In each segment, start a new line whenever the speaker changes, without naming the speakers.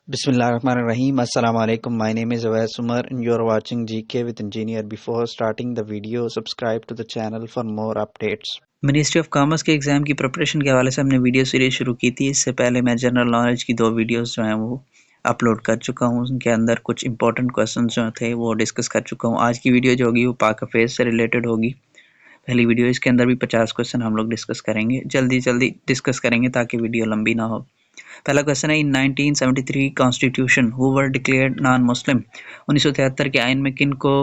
Bismillahirrahmanirrahim. Assalamu alaikum. My name is Awais Umar and you are watching GK with Engineer. Before starting the video, subscribe to the channel for more updates.
Ministry of commerce के exam की preparation के हवाले से हमने video series शुरू की थी। इससे पहले मैं जनरल नॉलेज की 2 वीडियोस जो हैं वो अपलोड कर चुका हूँ। उनके अंदर कुछ इंपॉर्टेंट क्वेश्चंस जो थे वो डिस्कस कर चुका हूँ। आज की वीडियो जो होगी वो पाक अफेयर्स से रिलेटेड होगी। पहली वीडियो, इसके अंदर भी 50 क्वेश्चन हम लोग डिस्कस करेंगे। जल्दी डिस्कस करेंगे ताकि वीडियो लंबी ना हो। पहला क्वेश्चन है, इन 1973 constitution who were declared non Muslim. 1973 के आइन में किन को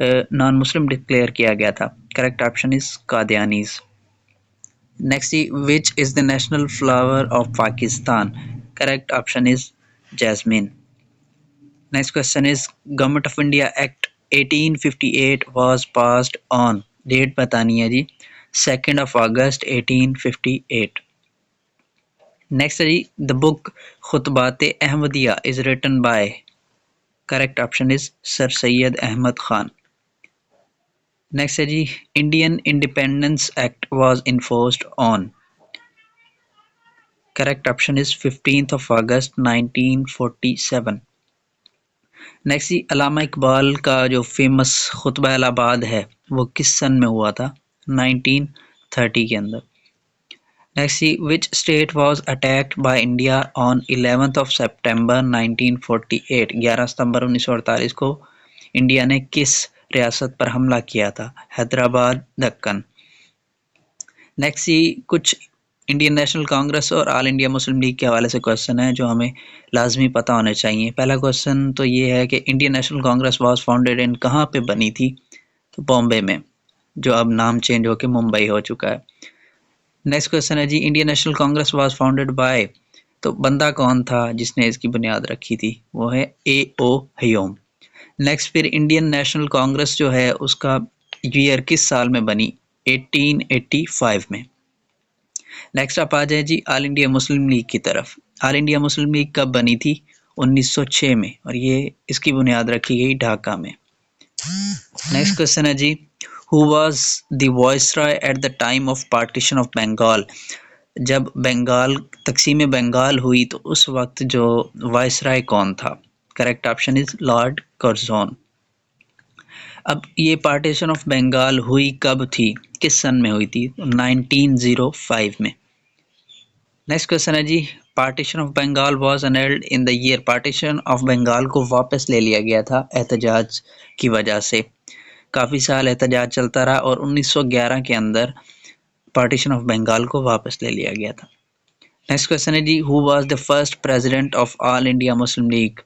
नॉन मुस्लिम डिक्लेयर किया गया था? Correct option is Qadianis. Next, which is the national flower of Pakistan? Correct option is jasmine. Next question is, Government of India Act 1858 was passed on, date बतानी है जी, 2nd of August 1858. Next है जी, the book Khutbat-e Ahmadiyya is written by, correct option is Sir Syed Ahmad Khan. Next है जी, Indian Independence Act was enforced on, correct option is 15th of August 1947. Next जी, अल्लामा इकबाल का जो famous खुतबा इलाहाबाद है वो किस सन में हुआ था? 1930 के अंदर। नेक्स्ट जी, which state was attacked by India on 11th of September 1948? 11 सितंबर 1948 को इंडिया ने किस रियासत पर हमला किया था? हैदराबाद, दक्कन। नेक्स्ट जी, कुछ इंडियन नेशनल कांग्रेस और ऑल इंडिया मुस्लिम लीग के हवाले से क्वेश्चन है जो हमें लाजमी पता होने चाहिए। पहला क्वेश्चन तो ये है कि Indian National Congress was founded in, कहाँ पे बनी थी? तो बॉम्बे में, जो अब नाम चेंज होकर मुंबई हो चुका है। नेक्स्ट क्वेश्चन है जी, Indian National Congress was founded by, तो बंदा कौन था जिसने इसकी बुनियाद रखी थी? वो है A.O. ह्यूम। नेक्स्ट, फिर इंडियन नेशनल कांग्रेस जो है उसका ईयर किस साल में बनी? 1885 में। नेक्स्ट आप आ जाए जी ऑल इंडिया मुस्लिम लीग की तरफ। ऑल इंडिया मुस्लिम लीग कब बनी थी? 1906 में, और ये इसकी बुनियाद रखी गई ढाका में। नेक्स्ट क्वेश्चन है जी, who was the viceroy at the time of partition of Bengal? जब बंगाल तकसीम बंगाल हुई तो उस वक्त जो वायसरॉय कौन था? Correct option is Lord Curzon. अब ये पार्टीशन ऑफ बंगाल हुई कब थी, किस सन में हुई थी? 1905 में। नेक्स्ट क्वेश्चन है जी, partition of Bengal was annulled in the year, partition of Bengal को वापस ले लिया गया था एहतजाज की वजह से। काफ़ी साल एहतजाज चलता रहा और 1911 के अंदर पार्टीशन ऑफ बंगाल को वापस ले लिया गया था। नेक्स्ट क्वेश्चन है जी, who was the first president of All India Muslim League?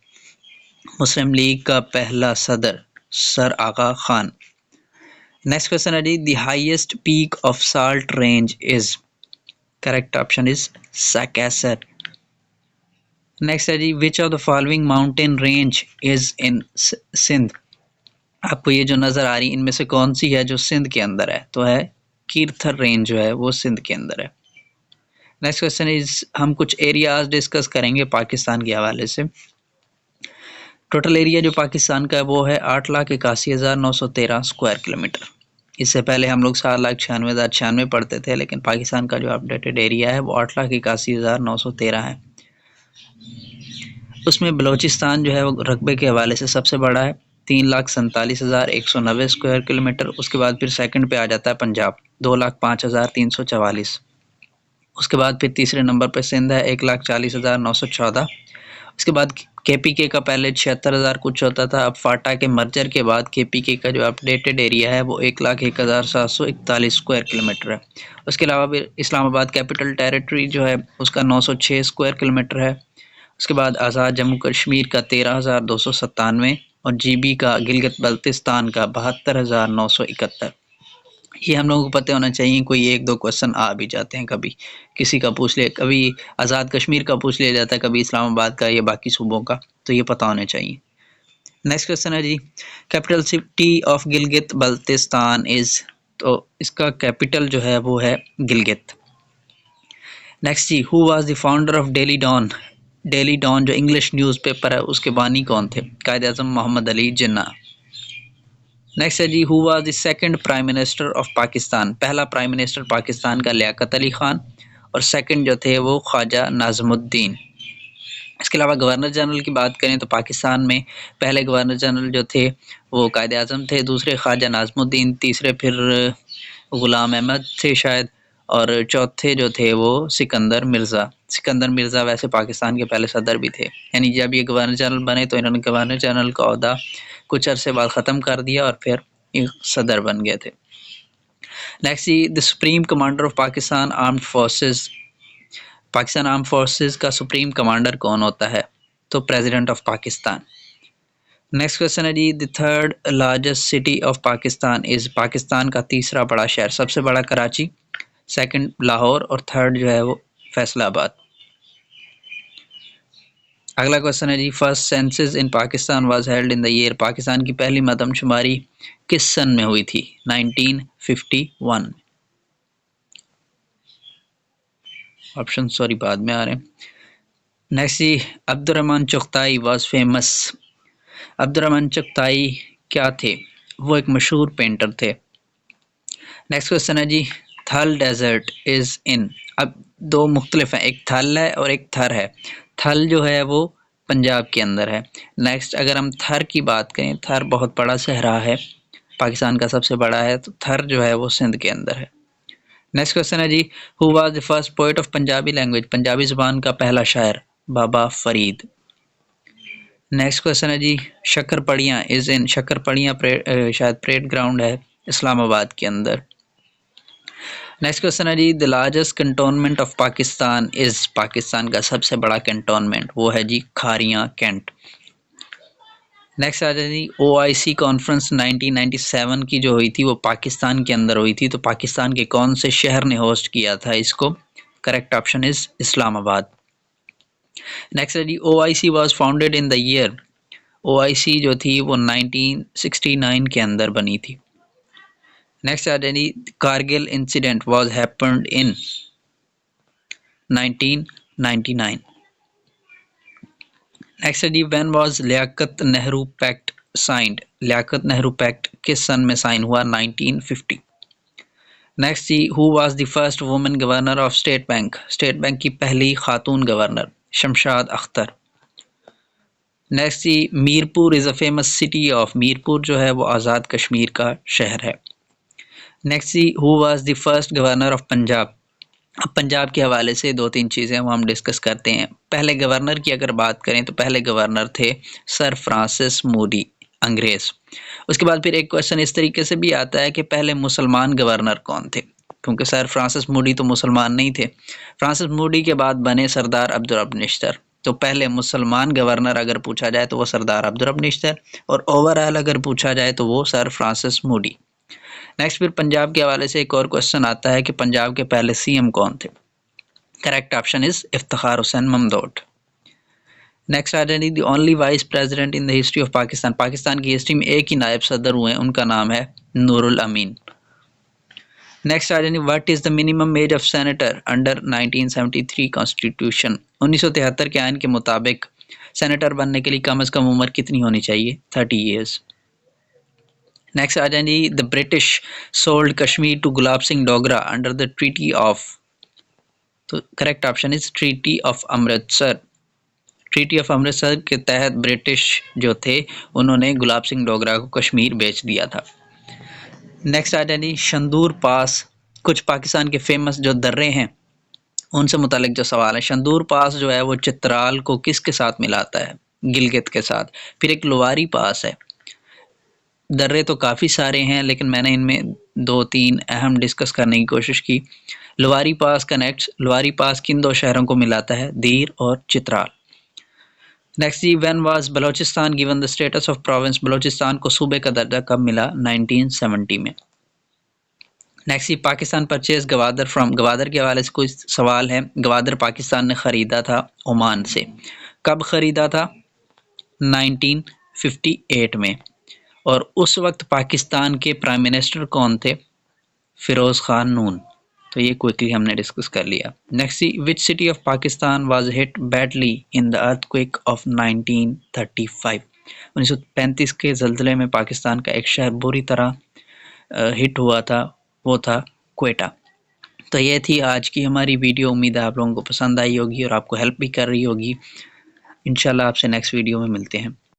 Muslim League का पहला सदर Sir Aga Khan. Next question है जी, the highest peak of Salt Range is, correct option is Sakasar. Next है जी, which of the following mountain range is in Sindh? आपको ये जो नज़र आ रही इनमें से कौन सी है जो सिंध के अंदर है? तो है कीर्थर रेंज जो है वो सिंध के अंदर है। नेक्स्ट क्वेश्चन इज, हम कुछ एरियाज डिस्कस करेंगे पाकिस्तान के हवाले से। टोटल एरिया जो पाकिस्तान का है वो है 8,81,913 स्क्वायर किलोमीटर। इससे पहले हम लोग 7,96,096 पढ़ते थे, लेकिन पाकिस्तान का जो अपडेटेड एरिया है वो 8,81,913 है। उसमें बलूचिस्तान जो है वो रकबे के हवाले से सबसे बड़ा है, 3,47,190 स्क्वायर किलोमीटर। उसके बाद फिर सेकंड पे आ जाता है पंजाब, 2,05,344। उसके बाद फिर तीसरे नंबर पे सिंध है, 1,40,914। उसके बाद KPK का पहले 76,000 कुछ होता था, अब फाटा के मर्जर के बाद KPK का जो अपडेटेड एरिया है वो 1,01,741 स्क्वायर किलोमीटर है। उसके अलावा फिर इस्लामाबाद कैपिटल टेरिटरी जो है उसका 906 स्क्वायर किलोमीटर है। उसके बाद आज़ाद जम्मू कश्मीर का 13,297 और GB का गिलगित बल्तिस्तान का 72,971। ये हम लोगों को पता होना चाहिए, कोई एक दो क्वेश्चन आ भी जाते हैं, कभी किसी का पूछ ले, कभी आज़ाद कश्मीर का पूछ लिया जाता है, कभी इस्लामाबाद का या बाकी सूबों का, तो ये पता होना चाहिए। नेक्स्ट क्वेश्चन है जी, capital city of Gilgit Baltistan is, तो इसका कैपिटल जो है वो है गिलगित। नेक्स्ट जी, who was the founder of Daily Dawn? Daily Dawn जो इंग्लिश न्यूज़पेपर है उसके बानी कौन थे? कायद आज़म मोहम्मद अली जिन्ना। नेक्स्ट है जी, who was the second prime minister of Pakistan? पहला प्राइम मिनिस्टर पाकिस्तान का लियाकत अली खान और सेकंड जो थे वो ख्वाजा नाज़मुद्दीन। इसके अलावा गवर्नर जनरल की बात करें तो पाकिस्तान में पहले गवर्नर जनरल जो थे वो कायद आज़म थे, दूसरे ख्वाजा नाज़मुद्दीन, तीसरे फिर ग़ुलाम अहमद थे शायद, और चौथे जो थे वो सिकंदर मिर्ज़ा। सिकंदर मिर्ज़ा वैसे पाकिस्तान के पहले सदर भी थे। यानी जब ये गवर्नर जनरल बने तो इन्होंने गवर्नर जनरल का ओहदा कुछ अरसे बाद ख़त्म कर दिया और फिर ये सदर बन गए थे। Next, the supreme commander of Pakistan armed forces. Pakistan arm forces का सुप्रीम कमांडर कौन होता है? तो president of Pakistan. Next question है जी, the third largest city of Pakistan is. Pakistan का तीसरा बड़ा शहर, सबसे बड़ा कराची, सेकंड लाहौर और थर्ड जो है वो फैसलाबाद। अगला क्वेश्चन है जी, first census in Pakistan was held in the year. Pakistan की पहली मरदमशुमारी किस सन में हुई थी? 1951। ऑप्शन सॉरी बाद में आ रहे हैं। नेक्स्ट जी, अब्दुर्रहमान चुगताई वाज फेमस। अब्दुर्रहमान चुगताई क्या थे? वो एक मशहूर पेंटर थे। नेक्स्ट क्वेश्चन है जी, थल डेजर्ट इज़ इन। अब दो मुख्तलिफ हैं, एक थल है और एक थर है। थल जो है वो पंजाब के अंदर है। नेक्स्ट अगर हम थर की बात करें, थर बहुत बड़ा सहरा है, पाकिस्तान का सबसे बड़ा है, तो थर जो है वो सिंध के अंदर है। नेक्स्ट क्वेश्चन है जी, who was the first poet of Punjabi language. Punjabi ज़ुबान का पहला शायर बाबा फरीद। नेक्स्ट क्वेश्चन है जी, शक्करपड़ियाँ इज़ इन। शक्करपड़ियाँ शायद परेड ग्राउंड है इस्लामाबाद के अंदर। नेक्स्ट क्वेश्चन है जी, the largest cantonment of Pakistan is. Pakistan का सबसे बड़ा कंटोनमेंट वो है जी खारियाँ कैंट। नेक्स्ट आ जाए जी, OIC कॉन्फ्रेंस 1997 की जो हुई थी वो पाकिस्तान के अंदर हुई थी, तो पाकिस्तान के कौन से शहर ने होस्ट किया था इसको? Correct option is Islamabad. Next है जी, OIC was founded in the year. OIC जो थी वो 1969 के अंदर बनी थी। नेक्स्ट आ जाए जी, Kargil incident was happened in 1999। Next है जी, when was Liaquat Nehru pact signed. Liaquat Nehru pact किस सन में साइन हुआ? 1950। नेक्स्ट जी, who was the first women governor of State Bank. State Bank की पहली खातून गवर्नर शमशाद अख्तर। नेक्स्ट जी, Mirpur is a famous city of. Mirpur जो है वो आज़ाद कश्मीर का शहर है। नेक्स्ट जी, who was the first governor of Punjab. अब पंजाब के हवाले से दो तीन चीज़ें वो हम डिस्कस करते हैं। पहले गवर्नर की अगर बात करें तो पहले गवर्नर थे सर फ्रांसिस मूडी, अंग्रेज़। उसके बाद फिर एक क्वेश्चन इस तरीके से भी आता है कि पहले मुसलमान गवर्नर कौन थे, क्योंकि सर फ्रांसिस मूडी तो मुसलमान नहीं थे। फ्रांसिस मूडी के बाद बने सरदार अब्दुल रब निश्तर। तो पहले मुसलमान गवर्नर अगर पूछा जाए तो वो सरदार अब्दुल रब निश्तर, और ओवरऑल अगर पूछा जाए तो वो सर फ्रांसिस मूडी। नेक्स्ट फिर पंजाब के हवाले से एक और क्वेश्चन आता है कि पंजाब के पहले CM कौन थे? Correct option is Iftikhar Hussain Mamdot. Next आ जाए, the only vice president in the history of Pakistan. Pakistan की हिस्ट्री में एक ही नायब सदर हुए हैं, उनका नाम है नूरुल अमीन। नेक्स्ट आ जाए, what is the minimum age of senator under 1973 constitution. 1973 के आइन के मुताबिक सेनेटर बनने के लिए कम अज़ कम उम्र कितनी होनी चाहिए? 30 ईयर्स। नेक्स्ट आ जाए जी, the British sold Kashmir to Gulab Singh Dogra under the treaty of. तो correct option is treaty of Amritsar. Treaty of Amritsar के तहत ब्रिटिश जो थे उन्होंने गुलाब सिंह डोगरा को कश्मीर बेच दिया था। नेक्स्ट आ जाए जी, शंदूर पास। कुछ पाकिस्तान के फेमस जो दर्रे हैं उनसे मुतालिक जो सवाल है। शंदूर पास जो है वो चित्राल को किसके साथ मिलाता है? गिलगित के साथ। फिर एक लोवारी पास है। दर्रे तो काफ़ी सारे हैं लेकिन मैंने इनमें दो तीन अहम डिस्कस करने की कोशिश की। लोवारी पास कनेक्ट्स, लोवारी पास किन दो शहरों को मिलाता है? दीर और चित्राल। नेक्स्ट जी, when was Balochistan given the status of province. Balochistan को सूबे का दर्जा कब मिला? 1970 में। नेक्स्ट जी, पाकिस्तान परचेज गवादर फ्रॉम। गवादर के हवाले से कुछ सवाल है। गवादर पाकिस्तान ने ख़रीदा था ओमान से। कब ख़रीदा था? 1958 में। और उस वक्त पाकिस्तान के प्राइम मिनिस्टर कौन थे? फ़िरोज़ ख़ान नून। तो ये क्विकली हमने डिस्कस कर लिया। Next, which city of Pakistan was hit badly in the earthquake of 1935। 1935 के ज़ल्ज़ले में पाकिस्तान का एक शहर बुरी तरह हिट हुआ था, वो था क्वेटा। तो ये थी आज की हमारी वीडियो। उम्मीद है आप लोगों को पसंद आई होगी और आपको हेल्प भी कर रही होगी। इंशाल्लाह आपसे नेक्स्ट वीडियो में मिलते हैं।